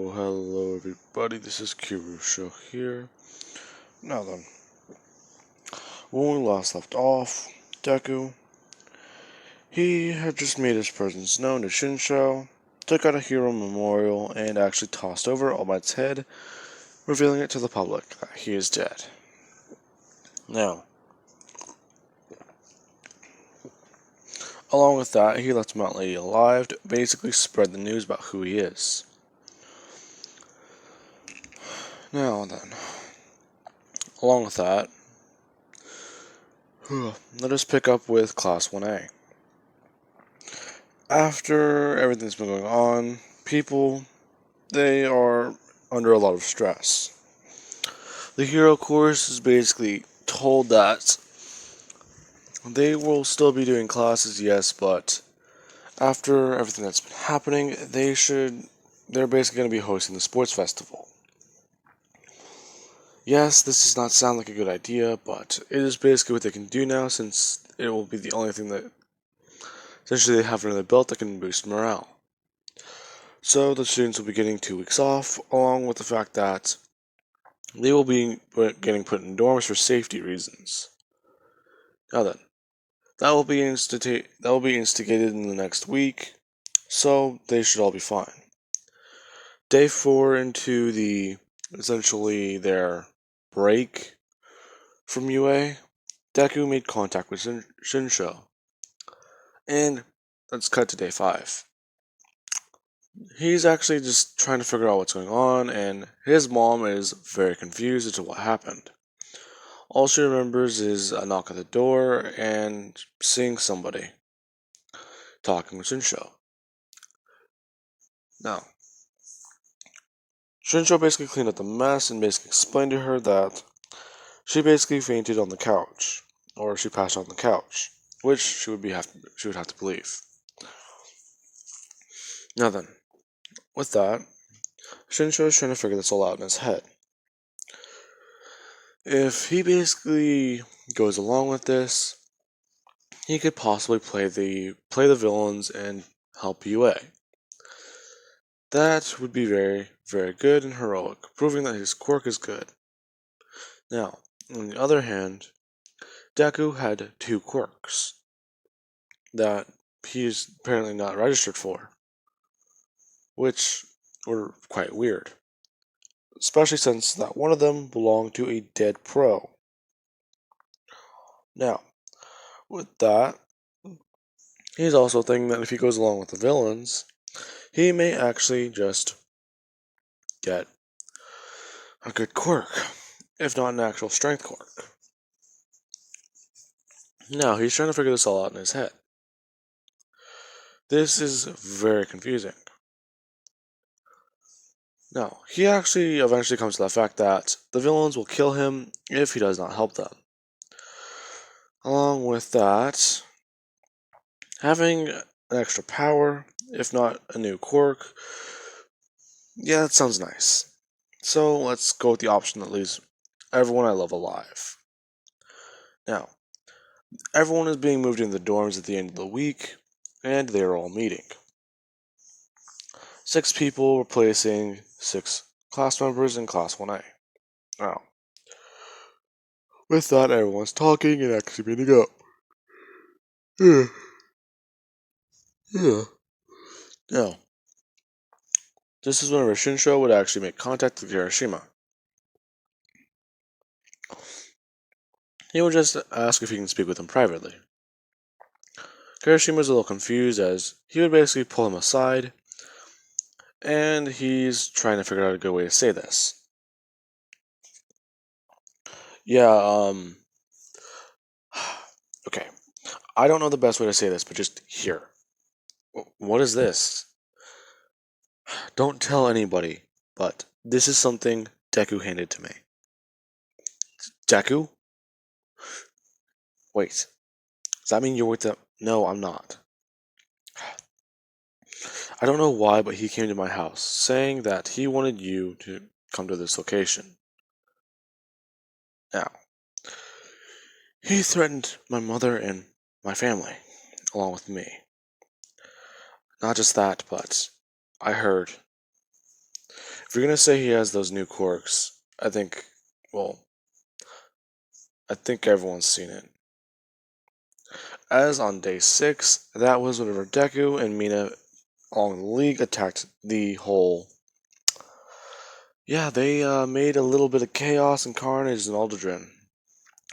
Hello everybody, this is Kirishima here. Now then, when we last left off, Deku, he had just made his presence known to Shinsho, took out a hero memorial, and actually tossed over All Might's head, revealing it to the public that he is dead. Now, along with that, he left Mount Lady alive to basically spread the news about who he is. Now then, along with that, let us pick up with Class 1A. After everything's been going on, people, they are under a lot of stress. The hero course is basically told that they will still be doing classes, yes, but after everything that's been happening, they're basically going to be hosting the sports festival. Yes, this does not sound like a good idea, but it is basically what they can do now, since it will be the only thing that essentially they have under their belt that can boost morale. So the students will be getting 2 weeks off, along with the fact that they will be getting put in dorms for safety reasons. Now then, that will be instigated in the next week, so they should all be fine. Day 4 into essentially their break from UA, Deku made contact with Shinsho. And let's cut to day 5. He's actually just trying to figure out what's going on, and his mom is very confused as to what happened. All she remembers is a knock at the door and seeing somebody talking with Shinsho. Now, Shinsho basically cleaned up the mess and basically explained to her that she basically fainted on the couch, or she passed out on the couch, which she would have to believe. Now then, with that, Shinsho is trying to figure this all out in his head. If he basically goes along with this, he could possibly play the villains and help UA. That would be very, very good and heroic, proving that his quirk is good. Now, on the other hand, Deku had 2 quirks that he's apparently not registered for, which were quite weird, especially since that one of them belonged to a dead pro. Now, with that, he's also thinking that if he goes along with the villains, he may actually just get a good quirk, if not an actual strength quirk. Now, he's trying to figure this all out in his head. This is very confusing. Now, he actually eventually comes to the fact that the villains will kill him if he does not help them. Along with that, having an extra power, if not a new quirk, yeah, that sounds nice. So let's go with the option that leaves everyone I love alive. Now, everyone is being moved into the dorms at the end of the week, and they are all meeting. 6 people replacing 6 class members in Class 1A. Now, with that, everyone's talking and actually meeting up. Yeah. Now, this is whenever Shinsho would actually make contact with Kirishima. He would just ask if he can speak with him privately. Kirishima's a little confused as he would basically pull him aside, and he's trying to figure out a good way to say this. Yeah, okay. I don't know the best way to say this, but just here. What is this? Don't tell anybody, but this is something Deku handed to me. Deku? Wait. Does that mean you're with them? No, I'm not. I don't know why, but he came to my house, saying that he wanted you to come to this location. Now, he threatened my mother and my family, along with me. Not just that, but I heard If you're gonna say he has those new quirks, well, I think everyone's seen it. As on day 6, that was whenever Deku and Mina along the league attacked the whole. Yeah, they made a little bit of chaos and carnage in Aldridin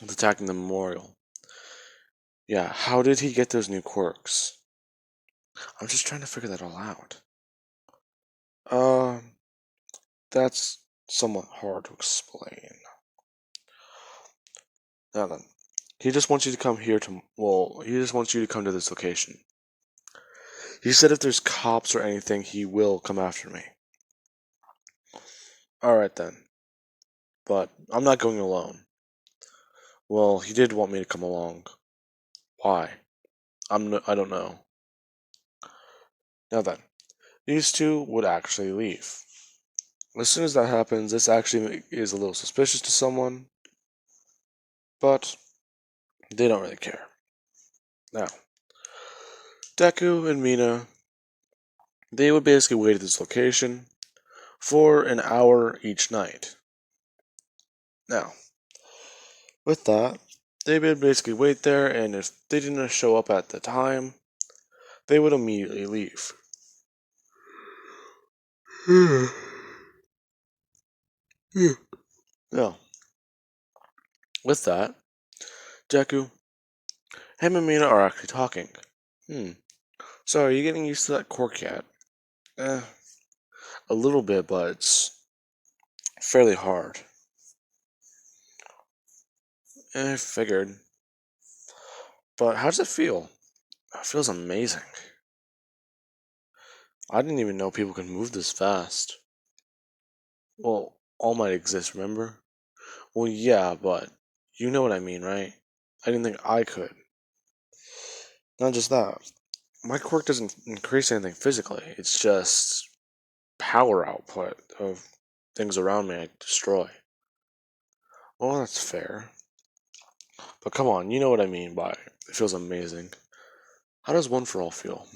with attacking the memorial. Yeah, how did he get those new quirks? I'm just trying to figure that all out. Uh, that's somewhat hard to explain. Now then, he just wants you to come here to. Well, he just wants you to come to this location. He said if there's cops or anything, he will come after me. Alright then. But I'm not going alone. Well, he did want me to come along. Why? I don't know. Now then, these two would actually leave. As soon as that happens, this actually is a little suspicious to someone, but they don't really care. Now, Deku and Mina, they would basically wait at this location for an hour each night. Now, with that, they would basically wait there, and if they didn't show up at the time, they would immediately leave. Now, with that, Deku, him and Mina are actually talking. So are you getting used to that quirk yet? Eh, a little bit, but it's fairly hard. I figured. But how does it feel? It feels amazing. I didn't even know people could move this fast. Well, All Might exists, remember? Well, yeah, but you know what I mean, right? I didn't think I could. Not just that. My quirk doesn't increase anything physically. It's just power output of things around me I destroy. Well, that's fair. But come on, you know what I mean by it feels amazing. How does One for All feel?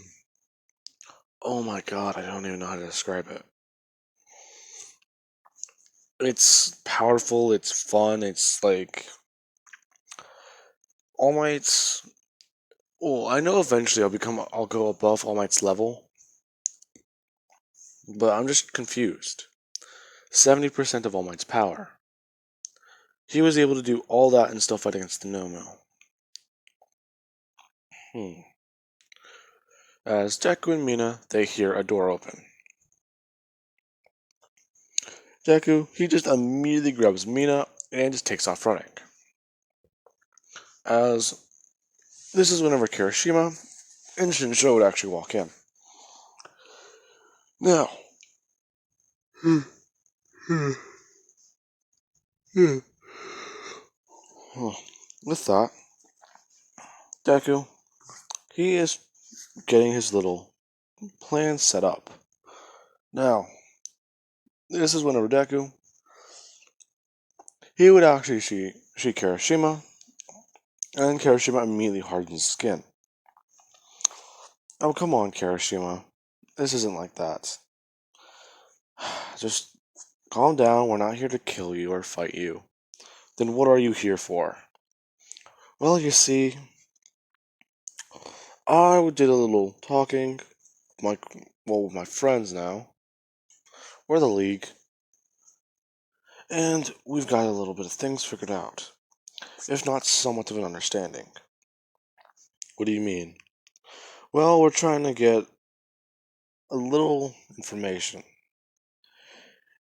Oh my god, I don't even know how to describe it. It's powerful, it's fun, it's like All Might's. Well, I know eventually I'll go above All Might's level, but I'm just confused. 70% of All Might's power. He was able to do all that and still fight against the No-No. Hmm. As Deku and Mina, they hear a door open. Deku, he just immediately grabs Mina and just takes off running. As this is whenever Kirishima and Shinsho would actually walk in. Now, with that, Deku, he is getting his little plan set up. Now, this is whenever Deku, he would actually see Kirishima, and Kirishima immediately hardens his skin. Oh, come on, Kirishima. This isn't like that. Just calm down, we're not here to kill you or fight you. Then what are you here for? Well, you see, I did a little talking, with my friends now. We're the League, and we've got a little bit of things figured out, if not somewhat of an understanding. What do you mean? Well, we're trying to get a little information.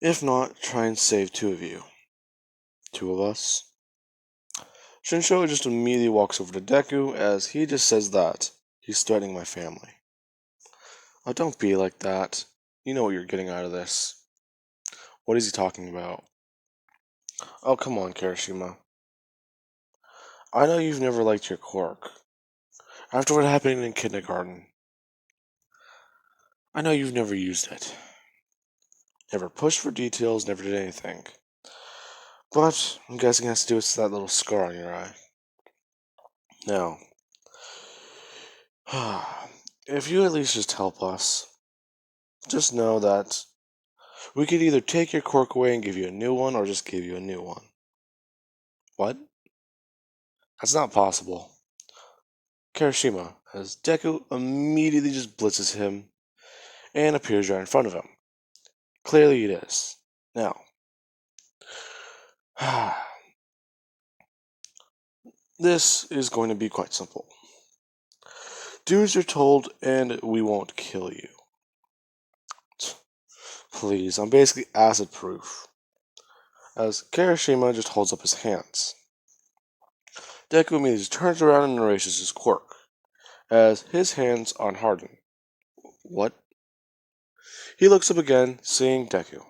If not, try and save two of you. Two of us? Shinsho just immediately walks over to Deku as he just says that he's threatening my family. Oh, don't be like that. You know what you're getting out of this. What is he talking about? Oh, come on, Kirishima. I know you've never liked your quirk. After what happened in kindergarten, I know you've never used it. Never pushed for details, never did anything. But I'm guessing it has to do with that little scar on your eye. Now, if you at least just help us, just know that We could either take your quirk away and give you a new one, or just give you a new one. What? That's not possible. Kirishima, as Deku immediately just blitzes him and appears right in front of him. Clearly it is. Now, this is going to be quite simple. Do as you're told, and we won't kill you. Please, I'm basically acid proof. As Kirishima just holds up his hands. Deku immediately just turns around and erases his quirk, as his hands unharden. What? He looks up again, seeing Deku.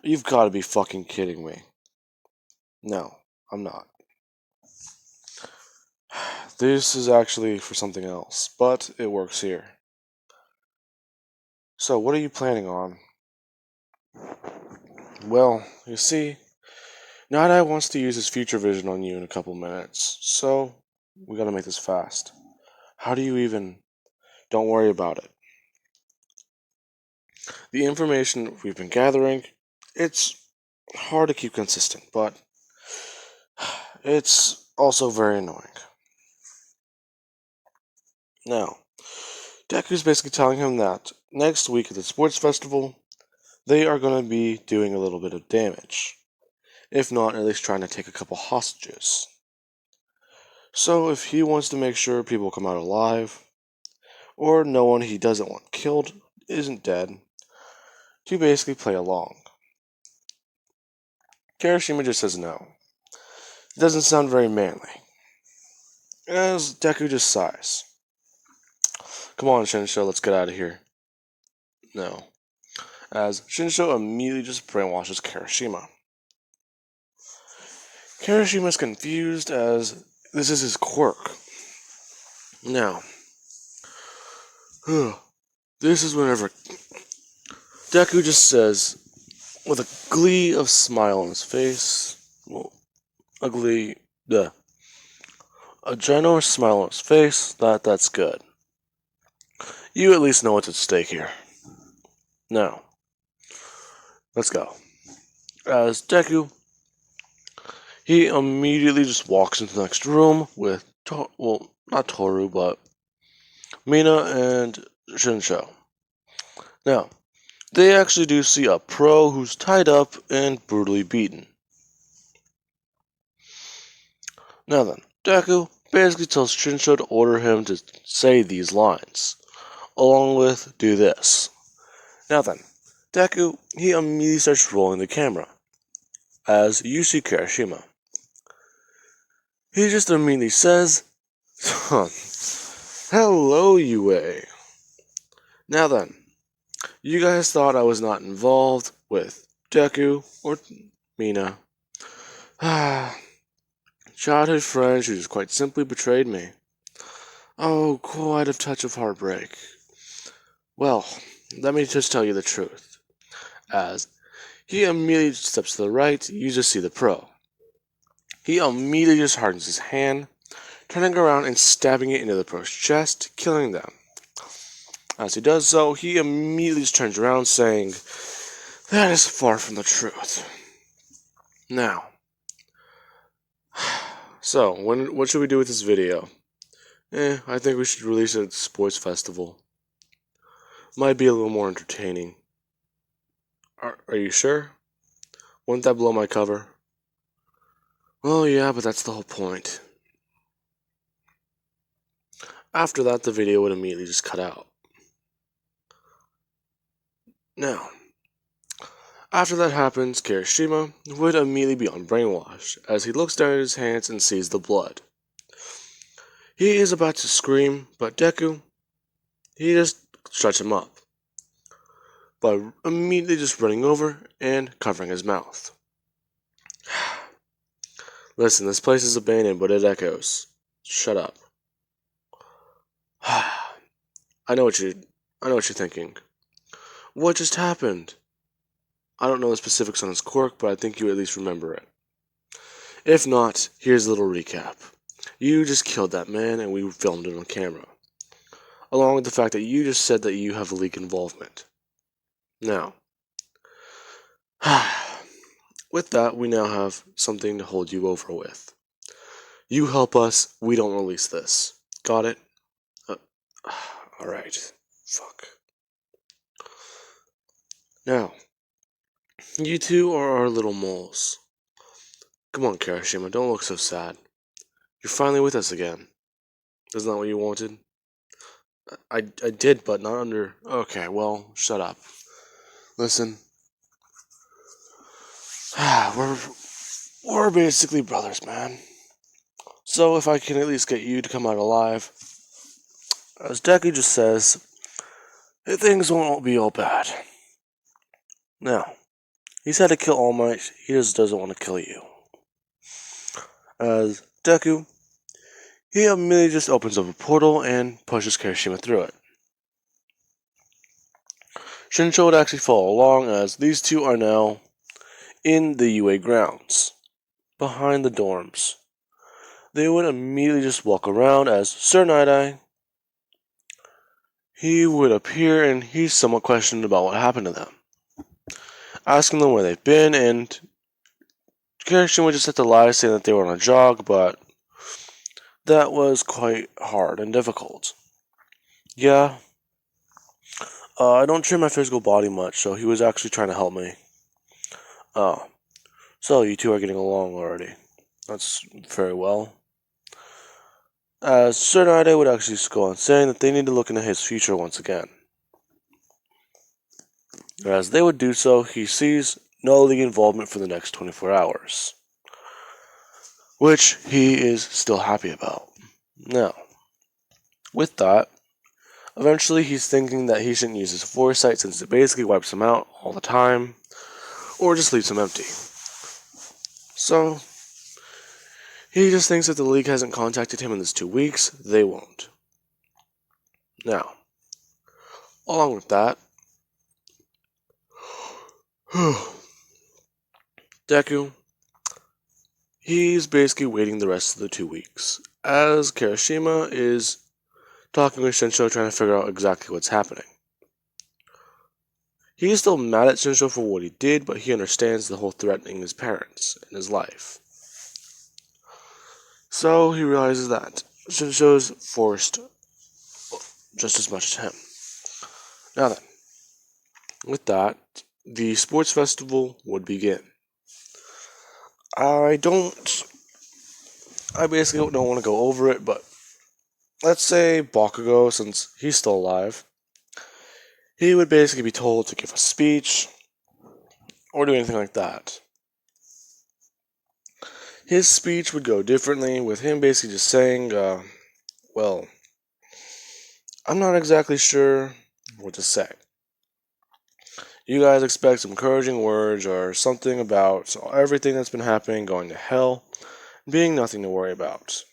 You've got to be fucking kidding me. No, I'm not. This is actually for something else, but it works here. So, what are you planning on? Well, you see, Night wants to use his future vision on you in a couple minutes, so we gotta make this fast. How do you even... Don't worry about it. The information we've been gathering, it's hard to keep consistent, but it's also very annoying. Now, Deku's basically telling him that next week at the sports festival, they are going to be doing a little bit of damage. If not, at least trying to take a couple hostages. So if he wants to make sure people come out alive, or no one he doesn't want killed isn't dead, to basically play along. Kirishima just says no. It doesn't sound very manly. As Deku just sighs. Come on, Shinsho, let's get out of here. No. As Shinsho immediately just brainwashes Kirishima. Kirishima's confused as this is his quirk. Now, this is whenever Deku just says, with a glee of smile on his face, a ginormous smile on his face, that's good. You at least know what's at stake here. Now, let's go. As Deku, he immediately just walks into the next room with, not Toru, but Mina and Shinsho. Now, they actually do see a pro who's tied up and brutally beaten. Now then, Deku basically tells Shinsho to order him to say these lines, along with do this. Now then, Deku, he immediately starts rolling the camera, as you see Kirishima. He just immediately says, hello, UA. Now then, you guys thought I was not involved with Deku or Mina. Childhood friends who just quite simply betrayed me. Oh, quite a touch of heartbreak. Well, let me just tell you the truth. As he immediately steps to the right, you just see the pro. He immediately just hardens his hand, turning around and stabbing it into the pro's chest, killing them. As he does so, he immediately just turns around saying, that is far from the truth. Now, so, what should we do with this video? I think we should release it at the sports festival. Might be a little more entertaining. Are you sure? Wouldn't that blow my cover? Well, yeah, but that's the whole point. After that, the video would immediately just cut out. Now, after that happens, Kirishima would immediately be unbrainwashed, as he looks down at his hands and sees the blood. He is about to scream, but Deku, he just shuts him up, by immediately just running over and covering his mouth. Listen, this place is abandoned, but it echoes. Shut up. I know what you're thinking. What just happened? I don't know the specifics on his quirk, but I think you at least remember it. If not, here's a little recap. You just killed that man, and we filmed it on camera. Along with the fact that you just said that you have leak involvement. Now, With that, we now have something to hold you over with. You help us, we don't release this. Got it? Uh, Alright. Fuck. Now, you two are our little moles. Come on, Kirishima, don't look so sad. You're finally with us again. Isn't that what you wanted? I did, but not under... Okay, well, shut up. Listen. we're, we're basically brothers, man. So if I can at least get you to come out alive, as Deku just says, things won't be all bad. Now, he's had to kill All Might, he just doesn't want to kill you. As Deku, he immediately just opens up a portal and pushes Kirishima through it. Shinsho would actually follow along, as these two are now in the UA grounds, behind the dorms. They would immediately just walk around as Sir Night-Eye, he would appear and he's somewhat questioned about what happened to them. Asking them where they've been, and Kirishima would just have to lie, saying that they were on a jog, but that was quite hard and difficult. Yeah, I don't train my physical body much, so he was actually trying to help me. Oh, so you two are getting along already. That's very well. As Sir Night-Eye would actually go on saying that they need to look into his future once again. As they would do so, he sees no league involvement for the next 24 hours. Which he is still happy about. Now, with that, eventually he's thinking that he shouldn't use his foresight since it basically wipes him out all the time, or just leaves him empty. So, he just thinks that the league hasn't contacted him in this 2 weeks, they won't. Now, along with that, Deku, he's basically waiting the rest of the 2 weeks, as Kirishima is talking with Shinsho trying to figure out exactly what's happening. He is still mad at Shinsho for what he did, but he understands the whole threatening his parents and his life. So he realizes that Shinsho's forced just as much as him. Now then, with that, the sports festival would begin. I basically don't want to go over it, but let's say Bakugo, since he's still alive, he would basically be told to give a speech or do anything like that. His speech would go differently, with him basically just saying, well, I'm not exactly sure what to say. You guys expect some encouraging words or something about everything that's been happening going to hell, being nothing to worry about.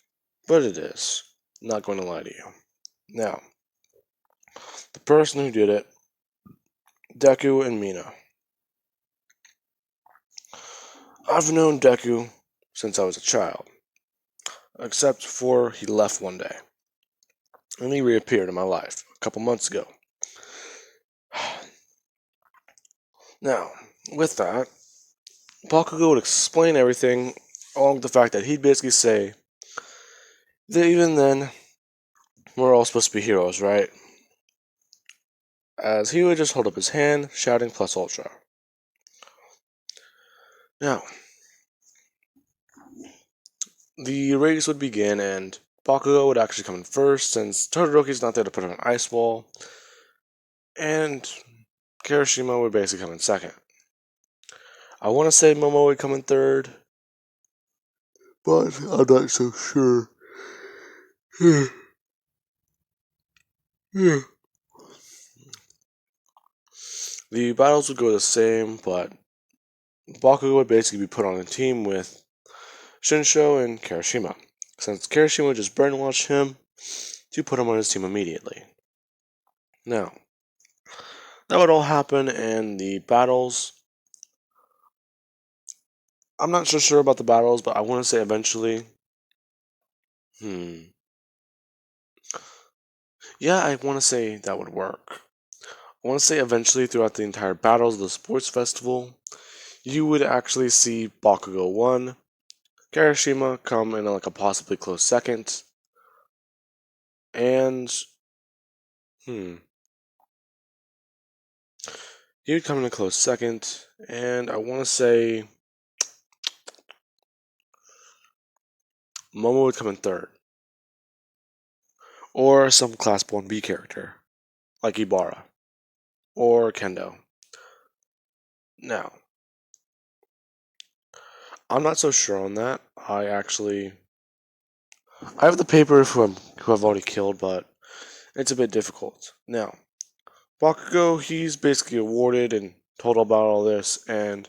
But it is. I'm not going to lie to you. Now, the person who did it, Deku and Mina. I've known Deku since I was a child, except for he left one day, and he reappeared in my life a couple months ago. Now, with that, Bakugo would explain everything, along with the fact that he'd basically say that even then, we're all supposed to be heroes, right? As he would just hold up his hand, shouting plus ultra. Now, the race would begin, and Bakugo would actually come in first, since Todoroki's not there to put on an ice wall, and Kirishima would basically come in second. I want to say Momo would come in third, but I'm not so sure. The battles would go the same, but Bakugo would basically be put on a team with Shinsho and Kirishima, since Kirishima would just brainwash him to put him on his team immediately. Now, that would all happen, and the battles, I'm not so sure about the battles, but I want to say eventually, yeah, I want to say that would work. I want to say eventually throughout the entire battles of the sports festival, you would actually see Bakugo 1, Kirishima come in like a possibly close second, and he would come in a close second, and I want to say Momo would come in third, or some Class 1B character, like Ibarra, or Kendo. Now, I'm not so sure on that. I have the paper who I've already killed, but it's a bit difficult. Now, Bakugo, he's basically awarded and told about all this, and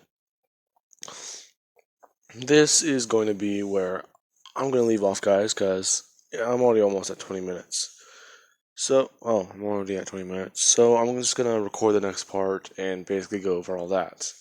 this is going to be where I'm going to leave off, guys, because I'm already almost at 20 minutes. So, I'm already at 20 minutes. So I'm just going to record the next part and basically go over all that.